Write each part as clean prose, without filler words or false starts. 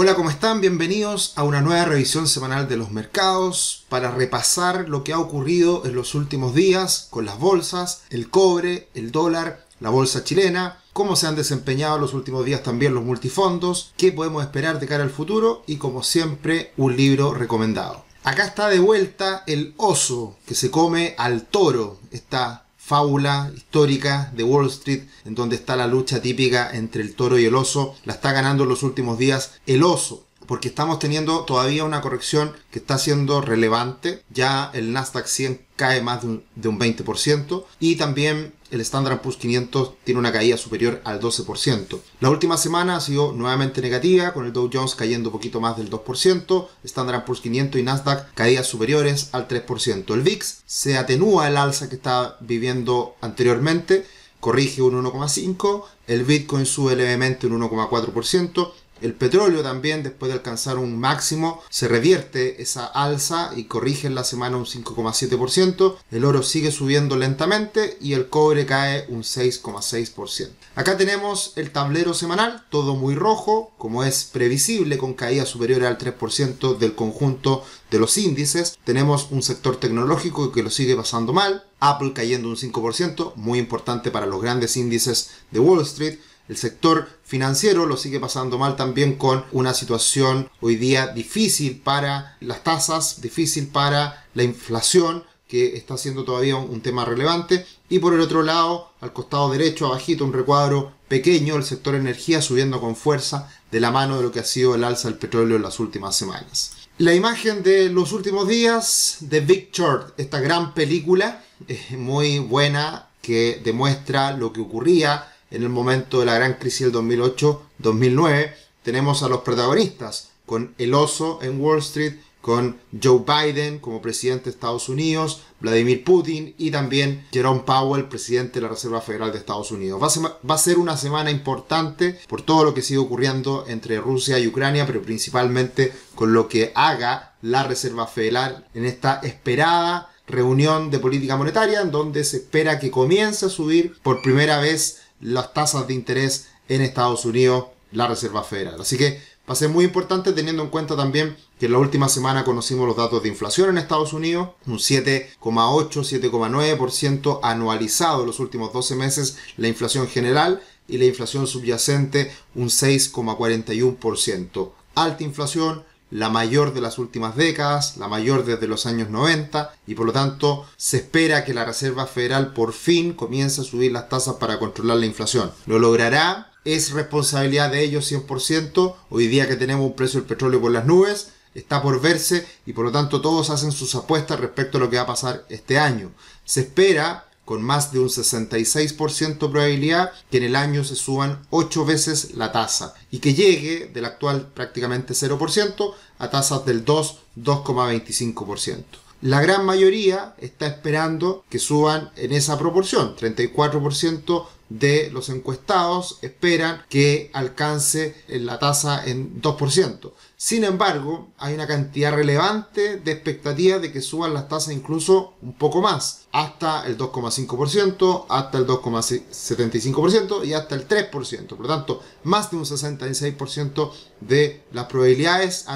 Hola, ¿cómo están? Bienvenidos a una nueva revisión semanal de los mercados para repasar lo que ha ocurrido en los últimos días con las bolsas, el cobre, el dólar, la bolsa chilena, cómo se han desempeñado en los últimos días también los multifondos, qué podemos esperar de cara al futuro y, como siempre, un libro recomendado. Acá está de vuelta el oso que se come al toro, esta fábula histórica de Wall Street, en donde está la lucha típica entre el toro y el oso. La está ganando en los últimos días el oso, porque estamos teniendo todavía una corrección que está siendo relevante. Ya el Nasdaq 100 cae más de un 20% y también el Standard & Poor's 500 tiene una caída superior al 12%. La última semana ha sido nuevamente negativa, con el Dow Jones cayendo un poquito más del 2%, Standard & Poor's 500 y Nasdaq caídas superiores al 3%. El VIX se atenúa el alza que estaba viviendo anteriormente, corrige un 1,5%, el Bitcoin sube levemente un 1,4%, el petróleo también, después de alcanzar un máximo, se revierte esa alza y corrige en la semana un 5,7%. El oro sigue subiendo lentamente y el cobre cae un 6,6%. Acá tenemos el tablero semanal, todo muy rojo, como es previsible, con caídas superiores al 3% del conjunto de los índices. Tenemos un sector tecnológico que lo sigue pasando mal. Apple cayendo un 5%, muy importante para los grandes índices de Wall Street. El sector financiero lo sigue pasando mal también, con una situación hoy día difícil para las tasas, difícil para la inflación, que está siendo todavía un tema relevante. Y por el otro lado, al costado derecho, abajito, un recuadro pequeño, el sector energía subiendo con fuerza de la mano de lo que ha sido el alza del petróleo en las últimas semanas. La imagen de los últimos días de Big Short, esta gran película muy buena que demuestra lo que ocurría en el momento de la gran crisis del 2008-2009. Tenemos a los protagonistas, con el oso en Wall Street, con Joe Biden como presidente de Estados Unidos, Vladimir Putin y también Jerome Powell, presidente de la Reserva Federal de Estados Unidos. Va a ser una semana importante por todo lo que sigue ocurriendo entre Rusia y Ucrania, pero principalmente con lo que haga la Reserva Federal en esta esperada reunión de política monetaria, en donde se espera que comience a subir por primera vez las tasas de interés en Estados Unidos, la Reserva Federal. Así que va a ser muy importante, teniendo en cuenta también que en la última semana conocimos los datos de inflación en Estados Unidos, un 7,8, 7,9% anualizado en los últimos 12 meses, la inflación general, y la inflación subyacente un 6,41%. Alta inflación, la mayor de las últimas décadas, la mayor desde los años 90, y por lo tanto se espera que la Reserva Federal por fin comience a subir las tasas para controlar la inflación. ¿Lo logrará? ¿Es responsabilidad de ellos 100%? Hoy día que tenemos un precio del petróleo por las nubes, está por verse, y por lo tanto todos hacen sus apuestas respecto a lo que va a pasar este año. Se espera, con más de un 66% de probabilidad, que en el año se suban 8 veces la tasa y que llegue del actual prácticamente 0% a tasas del 2,25%. La gran mayoría está esperando que suban en esa proporción. 34% de los encuestados esperan que alcance la tasa en 2%. Sin embargo, hay una cantidad relevante de expectativas de que suban las tasas incluso un poco más, hasta el 2,5%, hasta el 2,75% y hasta el 3%. Por lo tanto, más de un 66% de las probabilidades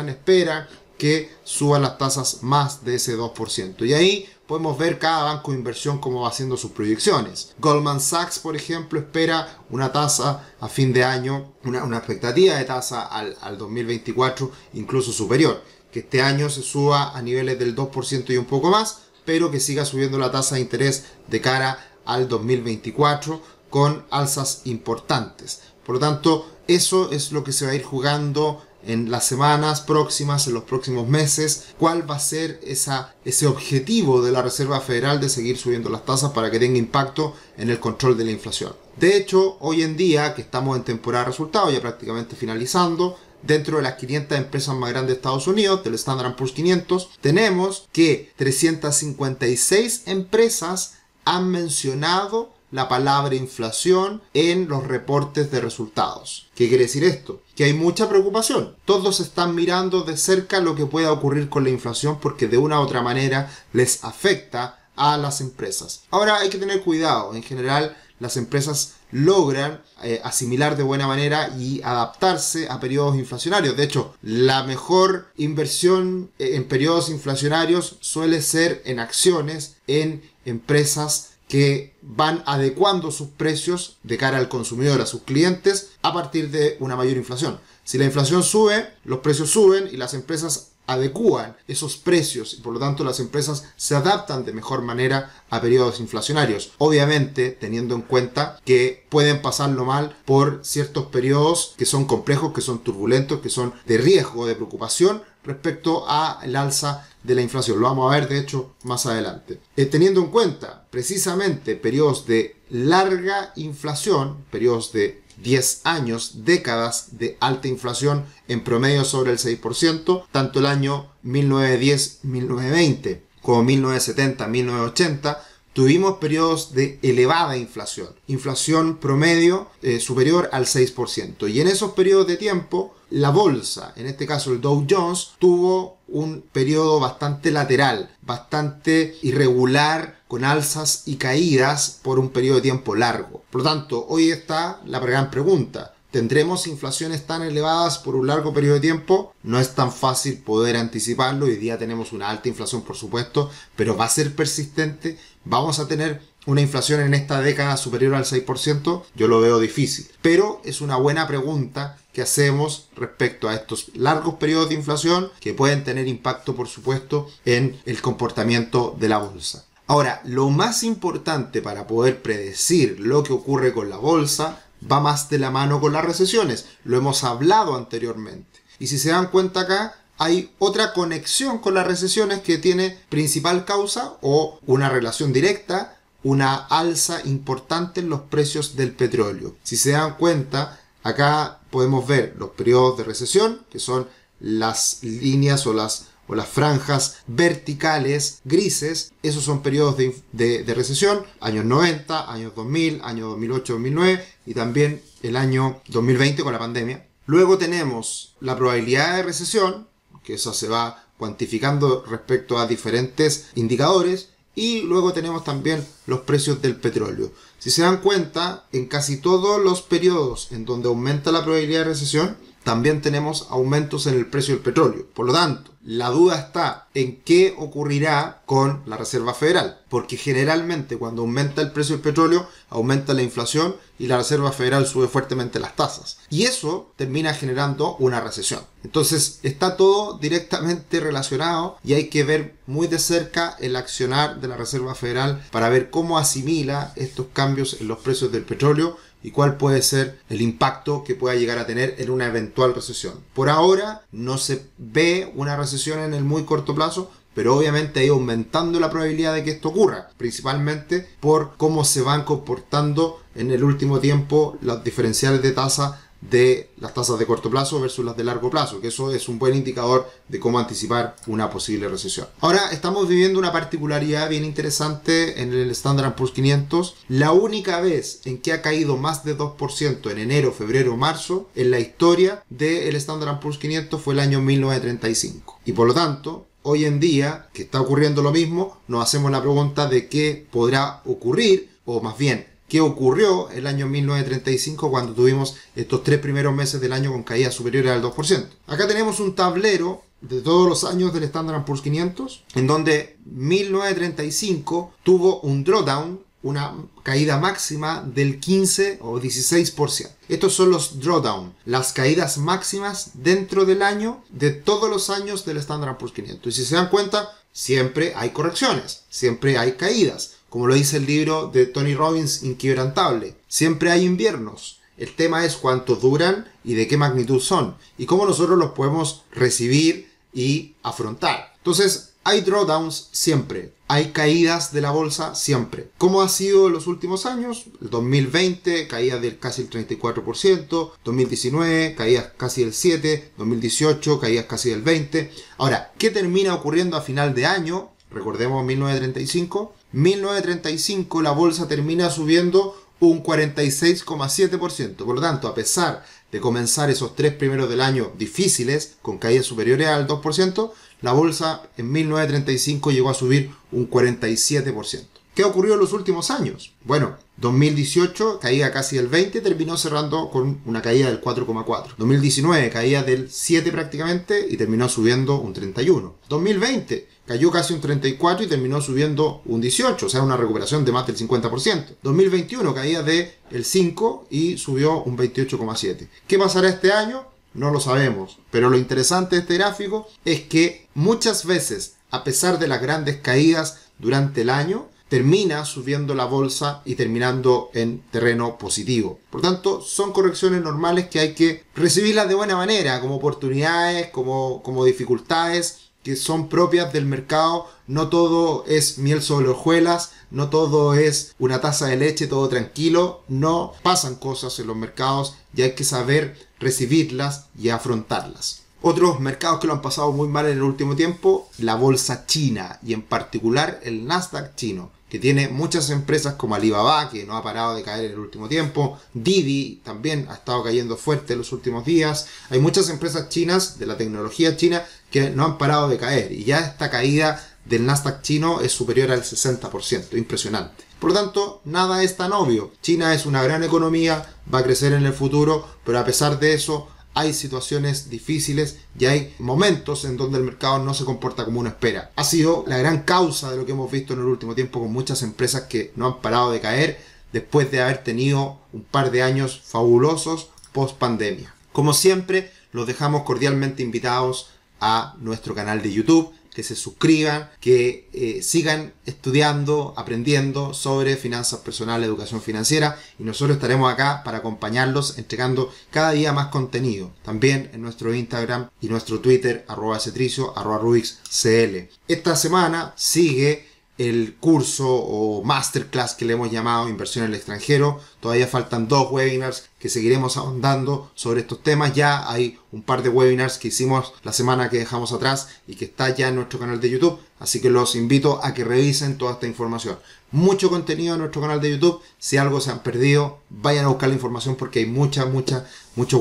esperan que suban las tasas más de ese 2%. Y ahí podemos ver cada banco de inversión cómo va haciendo sus proyecciones. Goldman Sachs, por ejemplo, espera una tasa a fin de año, una expectativa de tasa al 2024 incluso superior. Que este año se suba a niveles del 2% y un poco más, pero que siga subiendo la tasa de interés de cara al 2024 con alzas importantes. Por lo tanto, eso es lo que se va a ir jugando en las semanas próximas, en los próximos meses. ¿Cuál va a ser ese objetivo de la Reserva Federal de seguir subiendo las tasas para que tenga impacto en el control de la inflación? De hecho, hoy en día, que estamos en temporada de resultados, ya prácticamente finalizando, dentro de las 500 empresas más grandes de Estados Unidos, del Standard & Poor's 500, tenemos que 356 empresas han mencionado la palabra inflación en los reportes de resultados. ¿Qué quiere decir esto? Que hay mucha preocupación. Todos están mirando de cerca lo que pueda ocurrir con la inflación, porque de una u otra manera les afecta a las empresas. Ahora hay que tener cuidado. En general, las empresas logran asimilar de buena manera y adaptarse a periodos inflacionarios. De hecho, la mejor inversión en periodos inflacionarios suele ser en acciones, en empresas que van adecuando sus precios de cara al consumidor, a sus clientes, a partir de una mayor inflación. Si la inflación sube, los precios suben y las empresas adecúan esos precios y por lo tanto las empresas se adaptan de mejor manera a periodos inflacionarios. Obviamente teniendo en cuenta que pueden pasarlo mal por ciertos periodos que son complejos, que son turbulentos, que son de riesgo, de preocupación respecto al alza de la inflación. Lo vamos a ver de hecho más adelante. Teniendo en cuenta precisamente periodos de larga inflación, periodos de 10 años, décadas de alta inflación en promedio sobre el 6%, tanto el año 1910-1920 como 1970-1980, tuvimos periodos de elevada inflación, inflación promedio superior al 6%. Y en esos periodos de tiempo, la bolsa, en este caso el Dow Jones, tuvo un periodo bastante lateral, bastante irregular, con alzas y caídas por un periodo de tiempo largo. Por lo tanto, hoy está la gran pregunta. ¿Tendremos inflaciones tan elevadas por un largo periodo de tiempo? No es tan fácil poder anticiparlo. Hoy día tenemos una alta inflación, por supuesto, pero ¿va a ser persistente? ¿Vamos a tener una inflación en esta década superior al 6%? Yo lo veo difícil. Pero es una buena pregunta que hacemos respecto a estos largos periodos de inflación que pueden tener impacto, por supuesto, en el comportamiento de la bolsa. Ahora, lo más importante para poder predecir lo que ocurre con la bolsa va más de la mano con las recesiones. Lo hemos hablado anteriormente. Y si se dan cuenta acá, hay otra conexión con las recesiones que tiene principal causa o una relación directa, una alza importante en los precios del petróleo. Si se dan cuenta, acá podemos ver los periodos de recesión, que son las líneas o las franjas verticales grises. Esos son periodos de recesión, años 90, años 2000, año 2008-2009 y también el año 2020 con la pandemia. Luego tenemos la probabilidad de recesión, que eso se va cuantificando respecto a diferentes indicadores, y luego tenemos también los precios del petróleo. Si se dan cuenta, en casi todos los periodos en donde aumenta la probabilidad de recesión, también tenemos aumentos en el precio del petróleo. Por lo tanto, la duda está en qué ocurrirá con la Reserva Federal, porque generalmente cuando aumenta el precio del petróleo, aumenta la inflación y la Reserva Federal sube fuertemente las tasas. Y eso termina generando una recesión. Entonces, está todo directamente relacionado y hay que ver muy de cerca el accionar de la Reserva Federal para ver cómo asimila estos cambios en los precios del petróleo y cuál puede ser el impacto que pueda llegar a tener en una eventual recesión. Por ahora no se ve una recesión en el muy corto plazo, pero obviamente ha ido aumentando la probabilidad de que esto ocurra, principalmente por cómo se van comportando en el último tiempo los diferenciales de tasa de las tasas de corto plazo versus las de largo plazo, que eso es un buen indicador de cómo anticipar una posible recesión. Ahora estamos viviendo una particularidad bien interesante en el Standard & Poor's 500. La única vez en que ha caído más de 2% en enero, febrero, marzo en la historia del Standard & Poor's 500 fue el año 1935. Y por lo tanto, hoy en día, que está ocurriendo lo mismo, nos hacemos la pregunta de qué podrá ocurrir, o más bien, qué ocurrió el año 1935 cuando tuvimos estos 3 primeros meses del año con caídas superiores al 2%. Acá tenemos un tablero de todos los años del Standard & Poor's 500, en donde 1935 tuvo un drawdown, una caída máxima del 15 o 16%. Estos son los drawdown, las caídas máximas dentro del año de todos los años del Standard & Poor's 500. Y si se dan cuenta, siempre hay correcciones, siempre hay caídas. Como lo dice el libro de Tony Robbins, Inquebrantable. Siempre hay inviernos. El tema es cuántos duran y de qué magnitud son. Y cómo nosotros los podemos recibir y afrontar. Entonces, hay drawdowns siempre. Hay caídas de la bolsa siempre. ¿Cómo ha sido en los últimos años? El 2020, caídas del casi el 34%. 2019, caídas casi el 7%. 2018, caídas casi el 20%. Ahora, ¿qué termina ocurriendo a final de año? Recordemos 1935. 1935 la bolsa termina subiendo un 46,7%. Por lo tanto, a pesar de comenzar esos 3 primeros del año difíciles, con caídas superiores al 2%, la bolsa en 1935 llegó a subir un 47%. ¿Qué ocurrió en los últimos años? Bueno, 2018 caía casi del 20, terminó cerrando con una caída del 4,4. 2019 caía del 7 prácticamente y terminó subiendo un 31. 2020 cayó casi un 34 y terminó subiendo un 18, o sea, una recuperación de más del 50%. 2021 caía del 5 y subió un 28,7. ¿Qué pasará este año? No lo sabemos, pero lo interesante de este gráfico es que muchas veces, a pesar de las grandes caídas durante el año, termina subiendo la bolsa y terminando en terreno positivo. Por tanto, son correcciones normales que hay que recibirlas de buena manera, como oportunidades, como dificultades que son propias del mercado. No todo es miel sobre hojuelas, no todo es una taza de leche, todo tranquilo. No, pasan cosas en los mercados y hay que saber recibirlas y afrontarlas. Otros mercados que lo han pasado muy mal en el último tiempo, la bolsa china y en particular el Nasdaq chino, que tiene muchas empresas como Alibaba, que no ha parado de caer en el último tiempo. Didi también ha estado cayendo fuerte en los últimos días. Hay muchas empresas chinas de la tecnología china que no han parado de caer. Y ya esta caída del Nasdaq chino es superior al 60%. Impresionante. Por lo tanto, nada es tan obvio. China es una gran economía, va a crecer en el futuro, pero a pesar de eso, hay situaciones difíciles y hay momentos en donde el mercado no se comporta como uno espera. Ha sido la gran causa de lo que hemos visto en el último tiempo con muchas empresas que no han parado de caer después de haber tenido un par de años fabulosos post pandemia. Como siempre, los dejamos cordialmente invitados a nuestro canal de YouTube, que se suscriban, que sigan estudiando, aprendiendo sobre finanzas personales, educación financiera, y nosotros estaremos acá para acompañarlos entregando cada día más contenido. También en nuestro Instagram y nuestro Twitter, @cetricio, @rubixcl. Esta semana sigue el curso o masterclass que le hemos llamado Inversión en el extranjero. Todavía faltan 2 webinars que seguiremos ahondando sobre estos temas. Ya hay un par de webinars que hicimos la semana que dejamos atrás y que está ya en nuestro canal de YouTube. Así que los invito a que revisen toda esta información. Mucho contenido en nuestro canal de YouTube. Si algo se han perdido, vayan a buscar la información porque hay muchos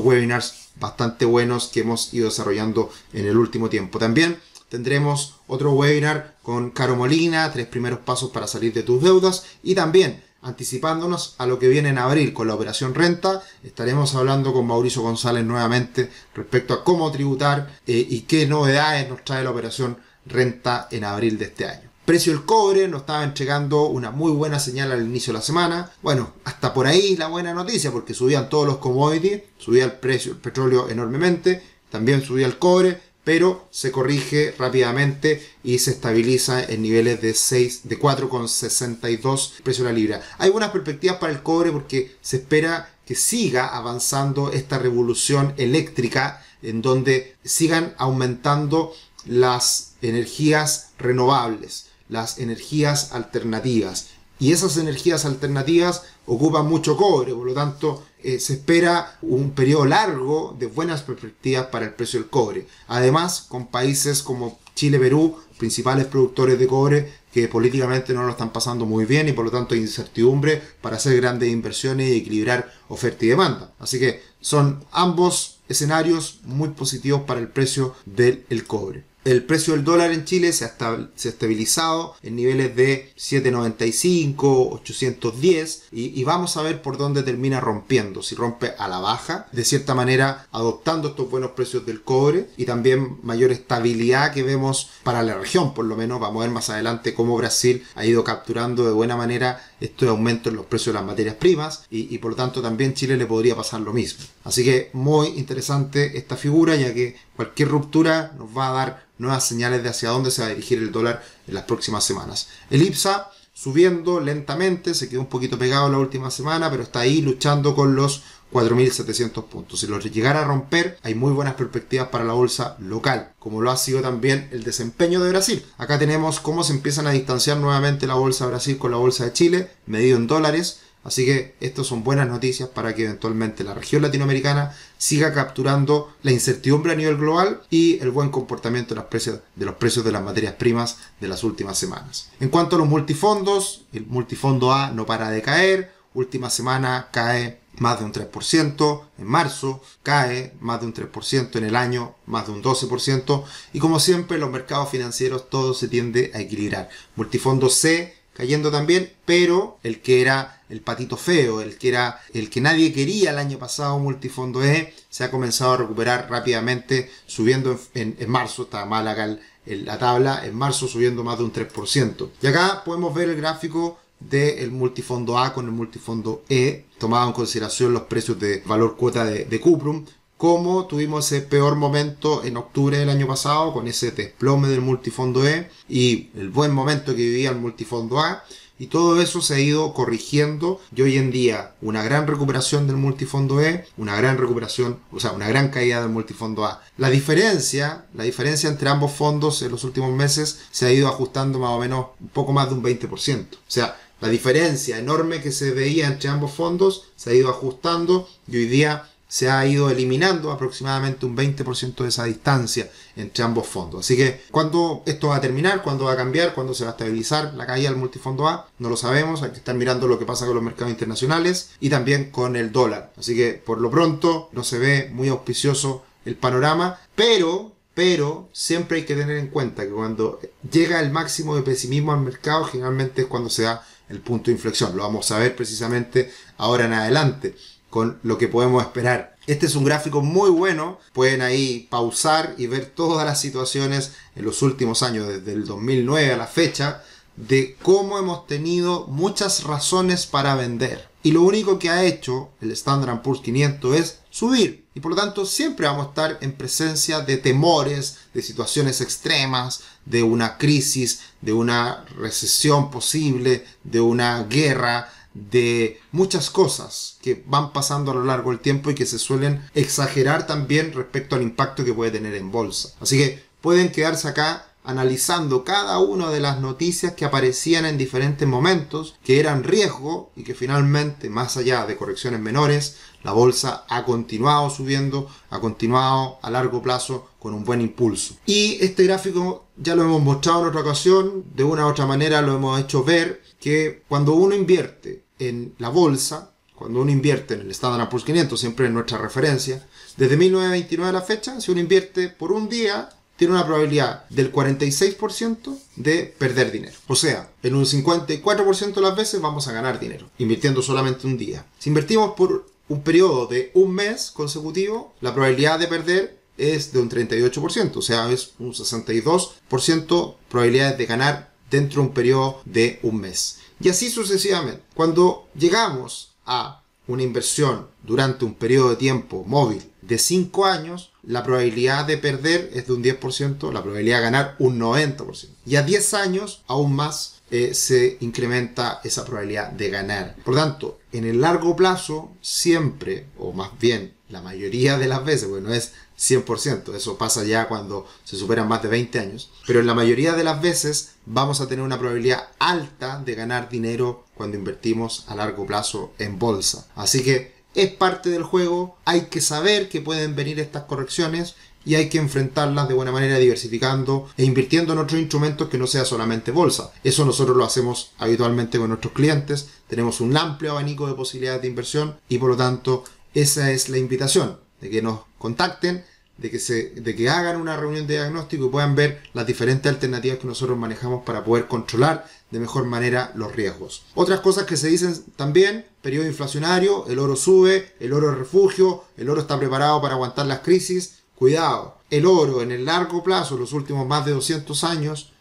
webinars bastante buenos que hemos ido desarrollando en el último tiempo. También tendremos otro webinar con Caro Molina, 3 primeros pasos para salir de tus deudas. Y también, anticipándonos a lo que viene en abril con la operación renta, estaremos hablando con Mauricio González nuevamente respecto a cómo tributar y qué novedades nos trae la operación renta en abril de este año. Precio del cobre nos estaba entregando una muy buena señal al inicio de la semana. Bueno, hasta por ahí la buena noticia, porque subían todos los commodities, subía el precio del petróleo enormemente, también subía el cobre, pero se corrige rápidamente y se estabiliza en niveles de 4,62 precio la libra. Hay buenas perspectivas para el cobre porque se espera que siga avanzando esta revolución eléctrica en donde sigan aumentando las energías renovables, las energías alternativas. Y esas energías alternativas ocupan mucho cobre, por lo tanto se espera un periodo largo de buenas perspectivas para el precio del cobre. Además, con países como Chile, Perú, principales productores de cobre, que políticamente no lo están pasando muy bien y por lo tanto hay incertidumbre para hacer grandes inversiones y equilibrar oferta y demanda. Así que son ambos escenarios muy positivos para el precio del cobre. El precio del dólar en Chile se ha estabilizado en niveles de 7.95, 810 y vamos a ver por dónde termina rompiendo. Si rompe a la baja, de cierta manera adoptando estos buenos precios del cobre y también mayor estabilidad que vemos para la región, por lo menos. Vamos a ver más adelante cómo Brasil ha ido capturando de buena manera estos aumentos en los precios de las materias primas y por lo tanto también Chile le podría pasar lo mismo. Así que muy interesante esta figura, ya que cualquier ruptura nos va a dar nuevas señales de hacia dónde se va a dirigir el dólar en las próximas semanas. El IPSA subiendo lentamente, se quedó un poquito pegado la última semana, pero está ahí luchando con los 4.700 puntos. Si los llegara a romper, hay muy buenas perspectivas para la bolsa local, como lo ha sido también el desempeño de Brasil. Acá tenemos cómo se empiezan a distanciar nuevamente la bolsa de Brasil con la bolsa de Chile, medido en dólares. Así que estas son buenas noticias para que eventualmente la región latinoamericana siga capturando la incertidumbre a nivel global y el buen comportamiento de los precios de las materias primas de las últimas semanas. En cuanto a los multifondos, el multifondo A no para de caer. Última semana cae más de un 3%, en marzo cae más de un 3%, en el año más de un 12%, y como siempre en los mercados financieros todo se tiende a equilibrar. Multifondo C cayendo también, pero el que era el patito feo, el que era el que nadie quería el año pasado, Multifondo E, se ha comenzado a recuperar rápidamente, subiendo en marzo, está mal acá la tabla, en marzo subiendo más de un 3%. Y acá podemos ver el gráfico del Multifondo A con el Multifondo E, tomado en consideración los precios de valor cuota de Cuprum, como tuvimos ese peor momento en octubre del año pasado con ese desplome del Multifondo E y el buen momento que vivía el Multifondo A, y todo eso se ha ido corrigiendo y hoy en día una gran recuperación del Multifondo E, una gran recuperación, o sea, una gran caída del Multifondo A. La diferencia entre ambos fondos en los últimos meses se ha ido ajustando más o menos un poco más de un 20%. O sea, la diferencia enorme que se veía entre ambos fondos se ha ido ajustando y hoy día se ha ido eliminando aproximadamente un 20% de esa distancia entre ambos fondos. Así que, ¿cuándo esto va a terminar? ¿Cuándo va a cambiar? ¿Cuándo se va a estabilizar la caída del Multifondo A? No lo sabemos, hay que estar mirando lo que pasa con los mercados internacionales y también con el dólar. Así que, por lo pronto, no se ve muy auspicioso el panorama, pero siempre hay que tener en cuenta que cuando llega el máximo de pesimismo al mercado, generalmente es cuando se da el punto de inflexión. Lo vamos a ver precisamente ahora en adelante con lo que podemos esperar. Este es un gráfico muy bueno, pueden ahí pausar y ver todas las situaciones en los últimos años, desde el 2009 a la fecha, de cómo hemos tenido muchas razones para vender. Y lo único que ha hecho el Standard & Poor's 500 es subir. Y por lo tanto siempre vamos a estar en presencia de temores, de situaciones extremas, de una crisis, de una recesión posible, de una guerra, de muchas cosas que van pasando a lo largo del tiempo y que se suelen exagerar también respecto al impacto que puede tener en bolsa. Así que pueden quedarse acá analizando cada una de las noticias que aparecían en diferentes momentos, que eran riesgo y que finalmente, más allá de correcciones menores, la bolsa ha continuado subiendo, ha continuado a largo plazo con un buen impulso. Y este gráfico ya lo hemos mostrado en otra ocasión, de una u otra manera lo hemos hecho ver, que cuando uno invierte en la bolsa, cuando uno invierte en el Standard & Poor's 500, siempre en nuestra referencia, desde 1929 a la fecha, si uno invierte por un día, tiene una probabilidad del 46% de perder dinero. O sea, en un 54% de las veces vamos a ganar dinero, invirtiendo solamente un día. Si invertimos por un periodo de un mes consecutivo, la probabilidad de perder es de un 38%, o sea, es un 62% probabilidades de ganar dentro de un periodo de un mes. Y así sucesivamente. Cuando llegamos a una inversión durante un periodo de tiempo móvil de 5 años, la probabilidad de perder es de un 10%, la probabilidad de ganar un 90%. Y a 10 años, aún más, se incrementa esa probabilidad de ganar. Por lo tanto, en el largo plazo, siempre, o más bien la mayoría de las veces, porque no es 100%, eso pasa ya cuando se superan más de 20 años, pero en la mayoría de las veces vamos a tener una probabilidad alta de ganar dinero cuando invertimos a largo plazo en bolsa. Así que es parte del juego, hay que saber que pueden venir estas correcciones y hay que enfrentarlas de buena manera diversificando e invirtiendo en otros instrumentos que no sea solamente bolsa. Eso nosotros lo hacemos habitualmente con nuestros clientes, tenemos un amplio abanico de posibilidades de inversión y por lo tanto esa es la invitación, de que nos contacten, de que hagan una reunión de diagnóstico y puedan ver las diferentes alternativas que nosotros manejamos para poder controlar de mejor manera los riesgos. Otras cosas que se dicen también: periodo inflacionario, el oro sube, el oro es refugio, el oro está preparado para aguantar las crisis. Cuidado, el oro en el largo plazo, los últimos más de 200 años,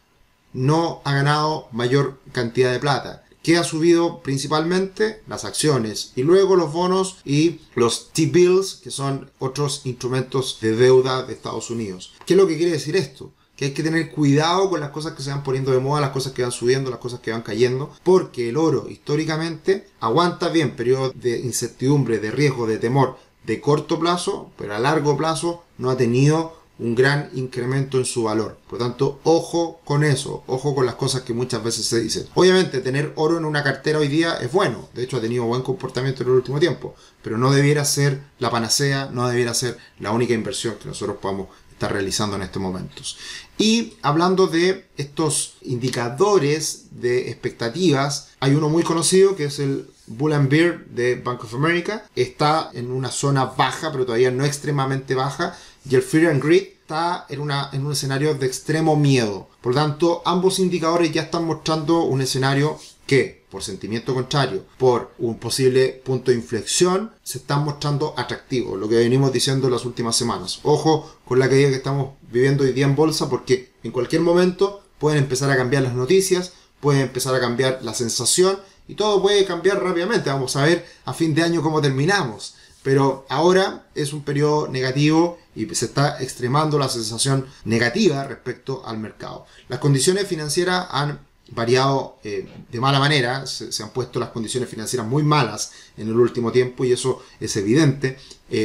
no ha ganado mayor cantidad de plata. ¿Qué ha subido principalmente? Las acciones y luego los bonos y los T-bills, que son otros instrumentos de deuda de Estados Unidos. ¿Qué es lo que quiere decir esto? Que hay que tener cuidado con las cosas que se van poniendo de moda, las cosas que van subiendo, las cosas que van cayendo, porque el oro históricamente aguanta bien periodos de incertidumbre, de riesgo, de temor de corto plazo, pero a largo plazo no ha tenido un gran incremento en su valor. Por lo tanto, ojo con eso, ojo con las cosas que muchas veces se dicen. Obviamente, tener oro en una cartera hoy día es bueno, de hecho ha tenido buen comportamiento en el último tiempo, pero no debiera ser la panacea, no debiera ser la única inversión que nosotros podamos estar realizando en estos momentos. Y hablando de estos indicadores de expectativas, hay uno muy conocido que es el Bull and Bear de Bank of America. Está en una zona baja, pero todavía no extremadamente baja. Y el Fear and Greed está en un escenario de extremo miedo. Por lo tanto, ambos indicadores ya están mostrando un escenario que, por sentimiento contrario, por un posible punto de inflexión, se están mostrando atractivos, lo que venimos diciendo en las últimas semanas. Ojo con la caída que estamos viviendo hoy día en bolsa, porque en cualquier momento pueden empezar a cambiar las noticias, puede empezar a cambiar la sensación, y todo puede cambiar rápidamente. Vamos a ver a fin de año cómo terminamos. Pero ahora es un periodo negativo y se está extremando la sensación negativa respecto al mercado. Las condiciones financieras han variado de mala manera, se han puesto las condiciones financieras muy malas en el último tiempo y eso es evidente.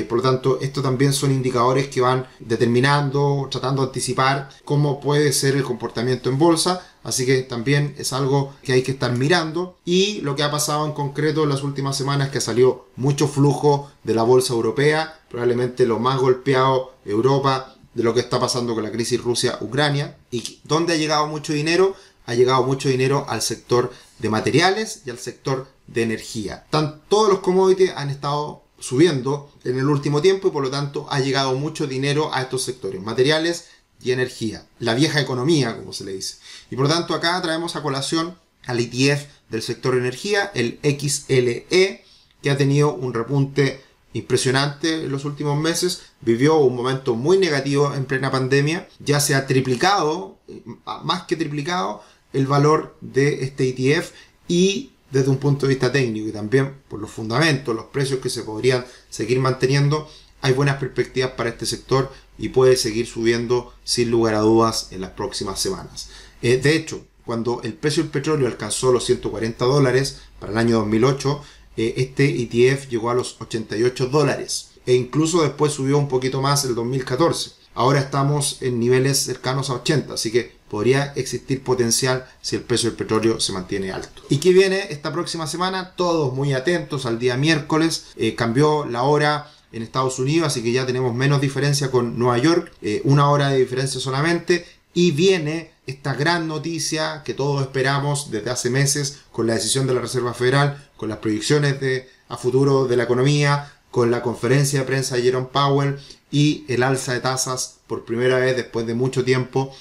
Por lo tanto, estos también son indicadores que van determinando, tratando de anticipar cómo puede ser el comportamiento en bolsa. Así que también es algo que hay que estar mirando. Y lo que ha pasado en concreto en las últimas semanas es que salió mucho flujo de la bolsa europea, probablemente lo más golpeado Europa de lo que está pasando con la crisis Rusia-Ucrania. ¿Y dónde ha llegado mucho dinero? Ha llegado mucho dinero al sector de materiales y al sector de energía. Todos los commodities han estado subiendo en el último tiempo y por lo tanto ha llegado mucho dinero a estos sectores, materiales y energía, la vieja economía como se le dice. Y por lo tanto acá traemos a colación al ETF del sector energía, el XLE, que ha tenido un repunte impresionante en los últimos meses, vivió un momento muy negativo en plena pandemia, ya se ha triplicado, más que triplicado, el valor de este ETF y desde un punto de vista técnico y también por los fundamentos, los precios que se podrían seguir manteniendo, hay buenas perspectivas para este sector y puede seguir subiendo sin lugar a dudas en las próximas semanas. De hecho, cuando el precio del petróleo alcanzó los $140 para el año 2008, este ETF llegó a los $88 e incluso después subió un poquito más el 2014. Ahora estamos en niveles cercanos a 80, así que podría existir potencial si el precio del petróleo se mantiene alto. ¿Y qué viene esta próxima semana? Todos muy atentos al día miércoles. Cambió la hora en Estados Unidos, así que ya tenemos menos diferencia con Nueva York, 1 hora de diferencia solamente. Y viene esta gran noticia que todos esperamos desde hace meses con la decisión de la Reserva Federal, con las proyecciones a futuro de la economía, con la conferencia de prensa de Jerome Powell y el alza de tasas por primera vez después de mucho tiempo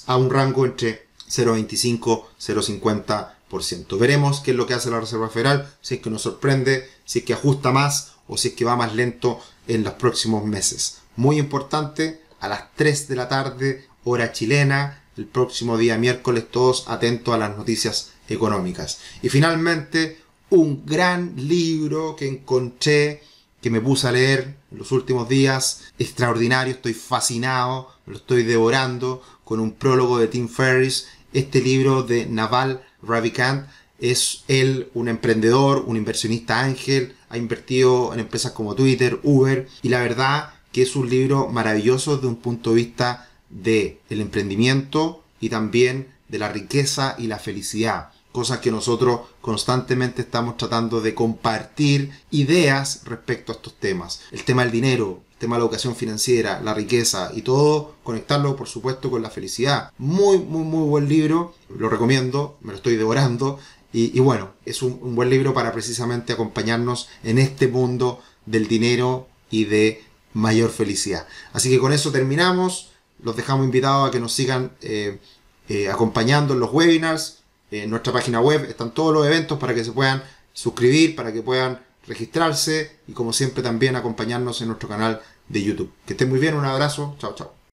a un rango entre 0,25 y 0,50%. Veremos qué es lo que hace la Reserva Federal, si es que nos sorprende, si es que ajusta más o si es que va más lento en los próximos meses. Muy importante, a las 3 de la tarde, hora chilena, el próximo día miércoles, todos atentos a las noticias económicas. Y finalmente, un gran libro que encontré, que me puse a leer en los últimos días, extraordinario, estoy fascinado, lo estoy devorando, con un prólogo de Tim Ferriss. Este libro de Naval Ravikant, es él un emprendedor, un inversionista ángel, ha invertido en empresas como Twitter, Uber, y la verdad que es un libro maravilloso desde un punto de vista del emprendimiento y también de la riqueza y la felicidad. Cosas que nosotros constantemente estamos tratando de compartir ideas respecto a estos temas. El tema del dinero, el tema de la educación financiera, la riqueza y todo, conectarlo por supuesto con la felicidad. Muy buen libro, lo recomiendo, me lo estoy devorando. Y bueno, es un buen libro para precisamente acompañarnos en este mundo del dinero y de mayor felicidad. Así que con eso terminamos. Los dejamos invitados a que nos sigan acompañando en los webinars. En nuestra página web están todos los eventos para que se puedan suscribir, para que puedan registrarse y como siempre también acompañarnos en nuestro canal de YouTube. Que estén muy bien, un abrazo, chao chao.